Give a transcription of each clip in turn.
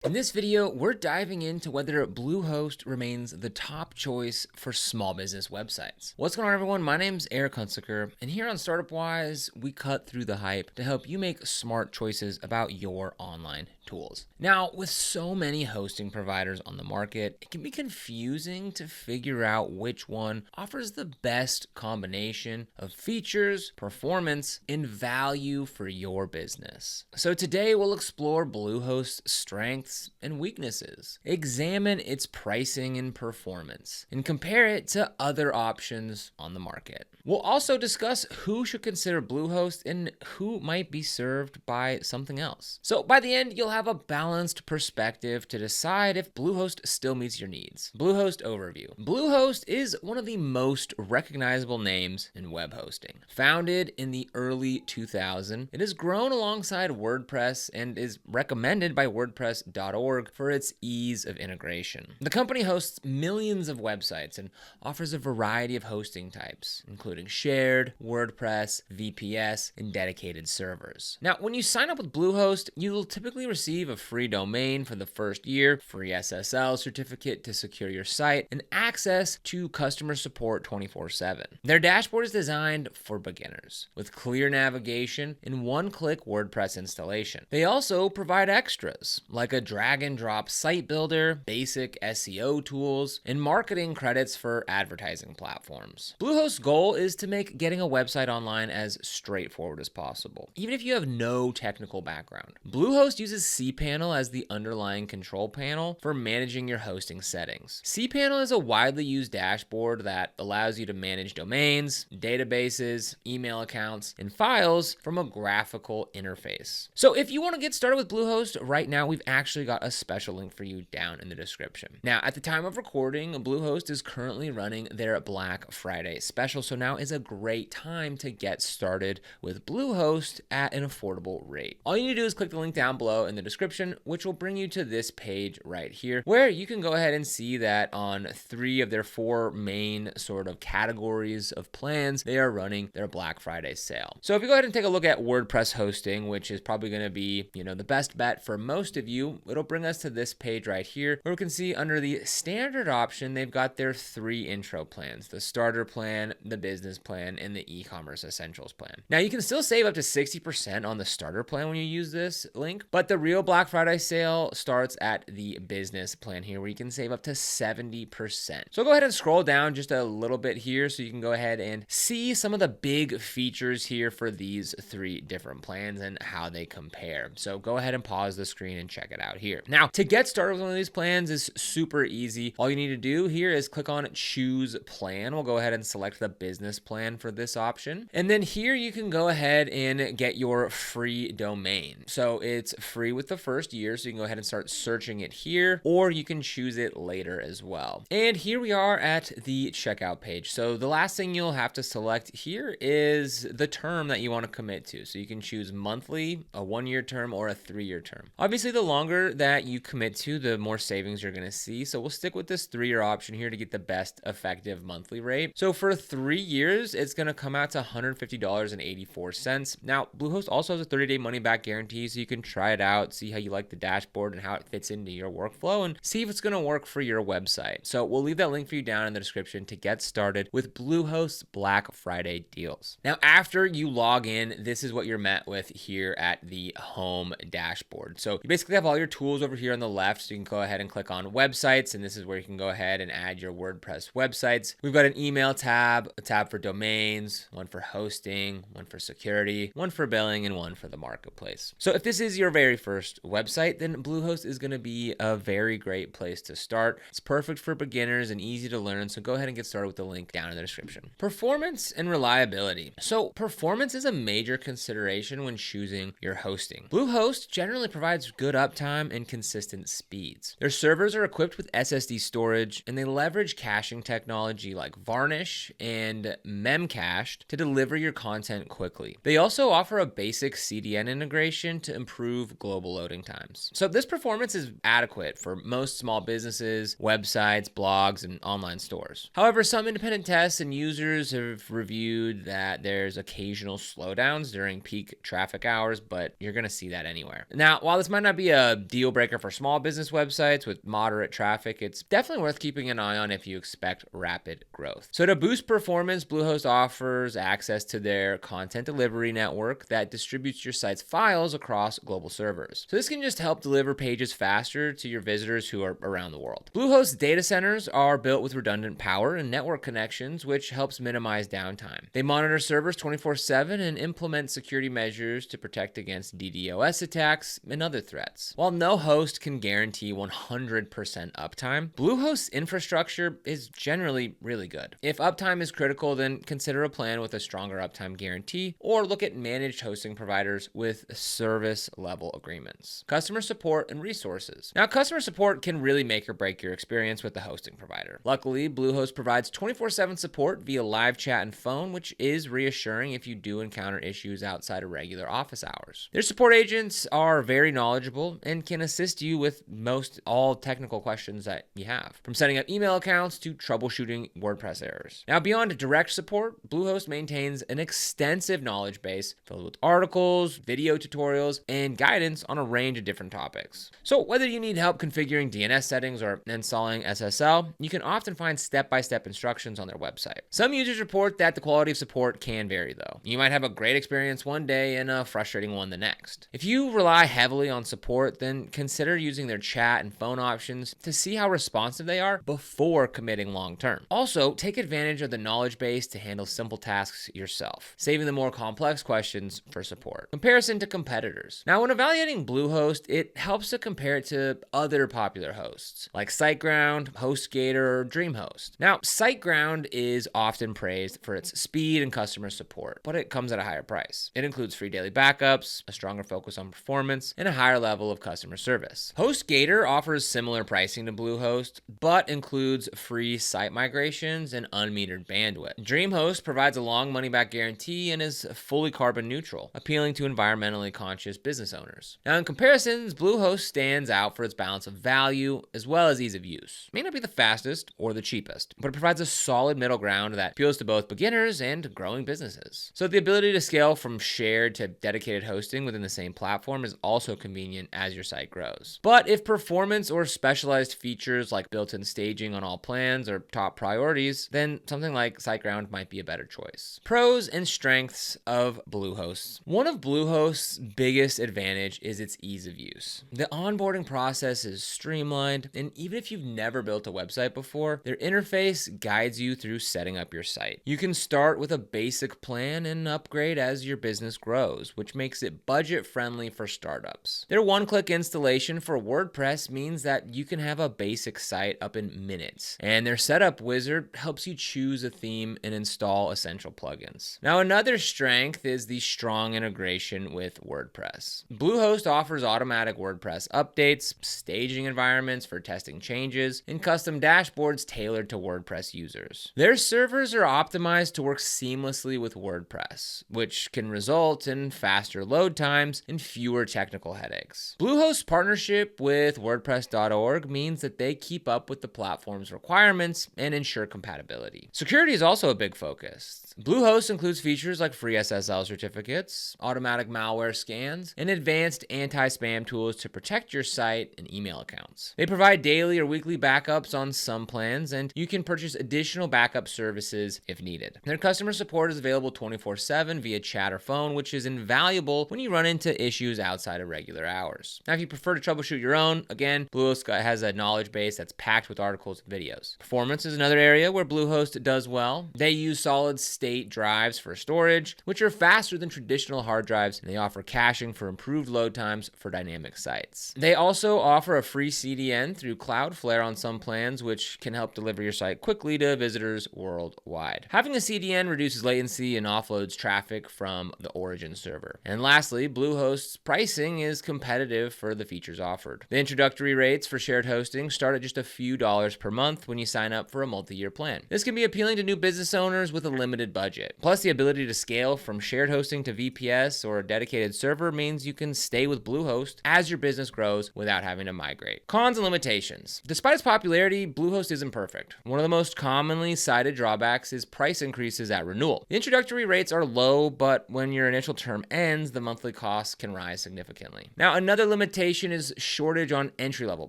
In this video, we're diving into whether Bluehost remains the top choice for small business websites. What's going on, everyone? My name's Eric Hunsaker, and here on Startup Wise, we cut through the hype to help you make smart choices about your online tools. Now, with so many hosting providers on the market, it can be confusing to figure out which one offers the best combination of features, performance, and value for your business. So today, we'll explore Bluehost's strengths and weaknesses, examine its pricing and performance, and compare it to other options on the market. We'll also discuss who should consider Bluehost and who might be served by something else. So by the end, you'll have a balanced perspective to decide if Bluehost still meets your needs. Bluehost Overview. Bluehost is one of the most recognizable names in web hosting. Founded in the early 2000s, it has grown alongside WordPress and is recommended by WordPress.org for its ease of integration. The company hosts millions of websites and offers a variety of hosting types, including shared, WordPress, VPS, and dedicated servers. Now, when you sign up with Bluehost, you'll typically receive a free domain for the first year, free SSL certificate to secure your site, and access to customer support 24/7. Their dashboard is designed for beginners, with clear navigation and one-click WordPress installation. They also provide extras, like a drag-and-drop site builder, basic SEO tools, and marketing credits for advertising platforms. Bluehost's goal is to make getting a website online as straightforward as possible, even if you have no technical background. Bluehost uses cPanel as the underlying control panel for managing your hosting settings. cPanel is a widely used dashboard that allows you to manage domains, databases, email accounts, and files from a graphical interface. So if you want to get started with Bluehost right now, we've actually got a special link for you down in the description. Now, at the time of recording, Bluehost is currently running their Black Friday special, so now is a great time to get started with Bluehost at an affordable rate. All you need to do is click the link down below in the description, which will bring you to this page right here, where you can go ahead and see that on 3 of their 4 main sort of categories of plans, they are running their Black Friday sale. So if you go ahead and take a look at WordPress hosting, which is probably going to be, the best bet for most of you, it'll bring us to this page right here, where we can see under the standard option, they've got their 3 intro plans: the starter plan, the business plan, and the e-commerce essentials plan. Now, you can still save up to 60% on the starter plan when you use this link, but the real Black Friday sale starts at the business plan here, where you can save up to 70%. So go ahead and scroll down just a little bit here so you can go ahead and see some of the big features here for these 3 different plans and how they compare. So go ahead and pause the screen and check it out here. Now, to get started with one of these plans is super easy. All you need to do here is click on Choose Plan. We'll go ahead and select the business plan for this option. And then here you can go ahead and get your free domain. So it's free with the first year, so you can go ahead and start searching it here, or you can choose it later as well. And here we are at the checkout page. So the last thing you'll have to select here is the term that you want to commit to. So you can choose monthly, a 1-year term, or a 3-year term. Obviously, the longer that you commit to, the more savings you're going to see. So we'll stick with this 3-year option here to get the best effective monthly rate. So for 3 years, it's going to come out to $150.84. Now, Bluehost also has a 30-day money-back guarantee, so you can try it out, see how you like the dashboard and how it fits into your workflow, and see if it's going to work for your website. So we'll leave that link for you down in the description to get started with Bluehost's Black Friday deals. Now, after you log in, this is what you're met with here at the home dashboard. So you basically have all your tools over here on the left, so you can go ahead and click on websites, and this is where you can go ahead and add your WordPress websites. We've got an email tab, a tab for domains, one for hosting, one for security, one for billing, and one for the marketplace. So if this is your very first website, then Bluehost is going to be a very great place to start. It's perfect for beginners and easy to learn, so go ahead and get started with the link down in the description. Performance and reliability. So performance is a major consideration when choosing your hosting. Bluehost generally provides good uptime and consistent speeds. Their servers are equipped with SSD storage, and they leverage caching technology like Varnish and Memcached to deliver your content quickly. They also offer a basic CDN integration to improve global incredible loading times. So this performance is adequate for most small businesses, websites, blogs, and online stores. However, some independent tests and users have reviewed that there's occasional slowdowns during peak traffic hours, but you're going to see that anywhere. Now, while this might not be a deal breaker for small business websites with moderate traffic, it's definitely worth keeping an eye on if you expect rapid growth. So to boost performance, Bluehost offers access to their content delivery network that distributes your site's files across global servers. So this can just help deliver pages faster to your visitors who are around the world. Bluehost's data centers are built with redundant power and network connections, which helps minimize downtime. They monitor servers 24/7 and implement security measures to protect against DDoS attacks and other threats. While no host can guarantee 100% uptime, Bluehost's infrastructure is generally really good. If uptime is critical, then consider a plan with a stronger uptime guarantee, or look at managed hosting providers with service level agreements. Customer support and resources. Now, customer support can really make or break your experience with the hosting provider. Luckily, Bluehost provides 24/7 support via live chat and phone, which is reassuring if you do encounter issues outside of regular office hours. Their support agents are very knowledgeable and can assist you with most all technical questions that you have, from setting up email accounts to troubleshooting WordPress errors. Now, beyond direct support, Bluehost maintains an extensive knowledge base filled with articles, video tutorials, and guidance on a range of different topics. So whether you need help configuring DNS settings or installing SSL, you can often find step-by-step instructions on their website. Some users report that the quality of support can vary though. You might have a great experience one day and a frustrating one the next. If you rely heavily on support, then consider using their chat and phone options to see how responsive they are before committing long-term. Also, take advantage of the knowledge base to handle simple tasks yourself, saving the more complex questions for support. Comparison to competitors. Now, when evaluating Bluehost, it helps to compare it to other popular hosts like SiteGround, HostGator, or DreamHost. Now, SiteGround is often praised for its speed and customer support, but it comes at a higher price. It includes free daily backups, a stronger focus on performance, and a higher level of customer service. HostGator offers similar pricing to Bluehost, but includes free site migrations and unmetered bandwidth. DreamHost provides a long money-back guarantee and is fully carbon neutral, appealing to environmentally conscious business owners. Now, in comparisons, Bluehost stands out for its balance of value as well as ease of use. It may not be the fastest or the cheapest, but it provides a solid middle ground that appeals to both beginners and growing businesses. So the ability to scale from shared to dedicated hosting within the same platform is also convenient as your site grows. But if performance or specialized features like built-in staging on all plans are top priorities, then something like SiteGround might be a better choice. Pros and strengths of Bluehost. One of Bluehost's biggest advantage is its ease of use. The onboarding process is streamlined, and even if you've never built a website before, their interface guides you through setting up your site. You can start with a basic plan and upgrade as your business grows, which makes it budget-friendly for startups. Their one-click installation for WordPress means that you can have a basic site up in minutes, and their setup wizard helps you choose a theme and install essential plugins. Now, another strength is the strong integration with WordPress. Bluehost offers automatic WordPress updates, staging environments for testing changes, and custom dashboards tailored to WordPress users. Their servers are optimized to work seamlessly with WordPress, which can result in faster load times and fewer technical headaches. Bluehost's partnership with WordPress.org means that they keep up with the platform's requirements and ensure compatibility. Security is also a big focus. Bluehost includes features like free SSL certificates, automatic malware scans, and advanced anti-spam tools to protect your site and email accounts. They provide daily or weekly backups on some plans, and you can purchase additional backup services if needed. Their customer support is available 24/7 via chat or phone, which is invaluable when you run into issues outside of regular hours. Now, if you prefer to troubleshoot your own, again, Bluehost has a knowledge base that's packed with articles and videos. Performance is another area where Bluehost does well. They use solid-state drives for storage, which are faster than traditional hard drives, and they offer caching for improved load times for dynamic sites. They also offer a free CDN through Cloudflare on some plans, which can help deliver your site quickly to visitors worldwide. Having a CDN reduces latency and offloads traffic from the origin server. And lastly, Bluehost's pricing is competitive for the features offered. The introductory rates for shared hosting start at just a few dollars per month when you sign up for a multi-year plan. This can be appealing to new business owners with a limited limited budget. Plus, the ability to scale from shared hosting to VPS or a dedicated server means you can stay with Bluehost as your business grows without having to migrate. Cons and limitations. Despite its popularity, Bluehost isn't perfect. One of the most commonly cited drawbacks is price increases at renewal. The introductory rates are low, but when your initial term ends, the monthly costs can rise significantly. Now, another limitation is shortage on entry-level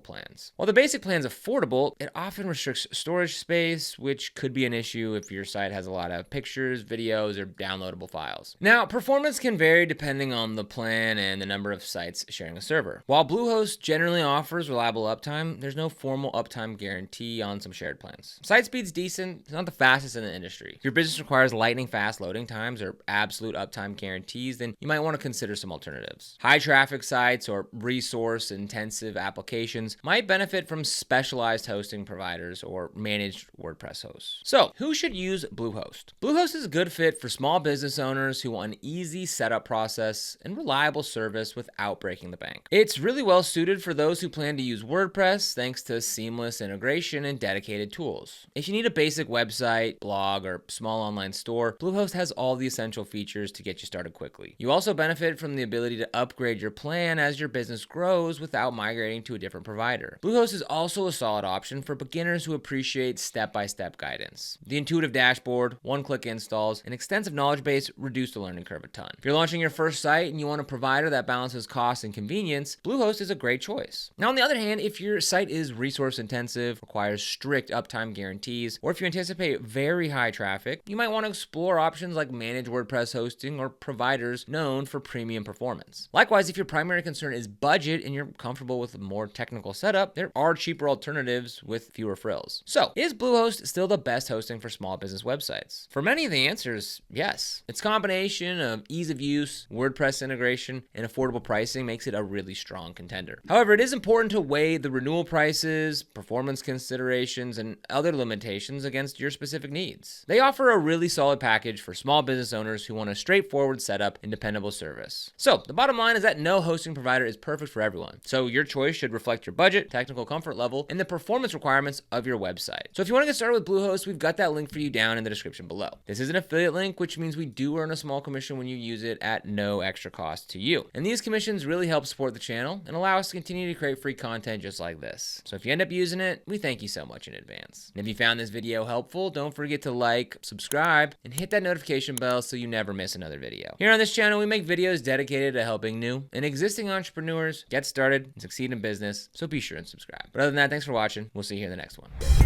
plans. While the basic plan is affordable, it often restricts storage space, which could be an issue if your site has a lot of pictures, videos, or downloadable files. Now, performance can vary depending on the plan and the number of sites sharing a server. While Bluehost generally offers reliable uptime, there's no formal uptime guarantee on some shared plans. Site speed's decent, it's not the fastest in the industry. If your business requires lightning fast loading times or absolute uptime guarantees, then you might want to consider some alternatives. High traffic sites or resource intensive applications might benefit from specialized hosting providers or managed WordPress hosts. So, who should use Bluehost? Bluehost is a good fit for small business owners who want an easy setup process and reliable service without breaking the bank. It's really well suited for those who plan to use WordPress thanks to seamless integration and dedicated tools. If you need a basic website, blog, or small online store, Bluehost has all the essential features to get you started quickly. You also benefit from the ability to upgrade your plan as your business grows without migrating to a different provider. Bluehost is also a solid option for beginners who appreciate step-by-step guidance. The intuitive dashboard, one-click installs, and extensive knowledge base reduce the learning curve a ton. If you're launching your first site and you want a provider that balances cost and convenience, Bluehost is a great choice. Now, on the other hand, if your site is resource intensive, requires strict uptime guarantees, or if you anticipate very high traffic, you might want to explore options like managed WordPress hosting or providers known for premium performance. Likewise, if your primary concern is budget and you're comfortable with a more technical setup, there are cheaper alternatives with fewer frills. So, is Bluehost still the best hosting for small business websites? For many, the answer is yes. Its combination of ease of use, WordPress integration, and affordable pricing makes it a really strong contender. However, it is important to weigh the renewal prices, performance considerations, and other limitations against your specific needs. They offer a really solid package for small business owners who want a straightforward setup and dependable service. So, the bottom line is that no hosting provider is perfect for everyone. So, your choice should reflect your budget, technical comfort level, and the performance requirements of your website. So, if you want to get started with Bluehost, we've got that link for you down in the description below. This is an affiliate link, which means we do earn a small commission when you use it at no extra cost to you. And these commissions really help support the channel and allow us to continue to create free content just like this. So if you end up using it, we thank you so much in advance. And if you found this video helpful, don't forget to like, subscribe, and hit that notification bell so you never miss another video. Here on this channel, we make videos dedicated to helping new and existing entrepreneurs get started and succeed in business, so be sure and subscribe. But other than that, thanks for watching. We'll see you in the next one.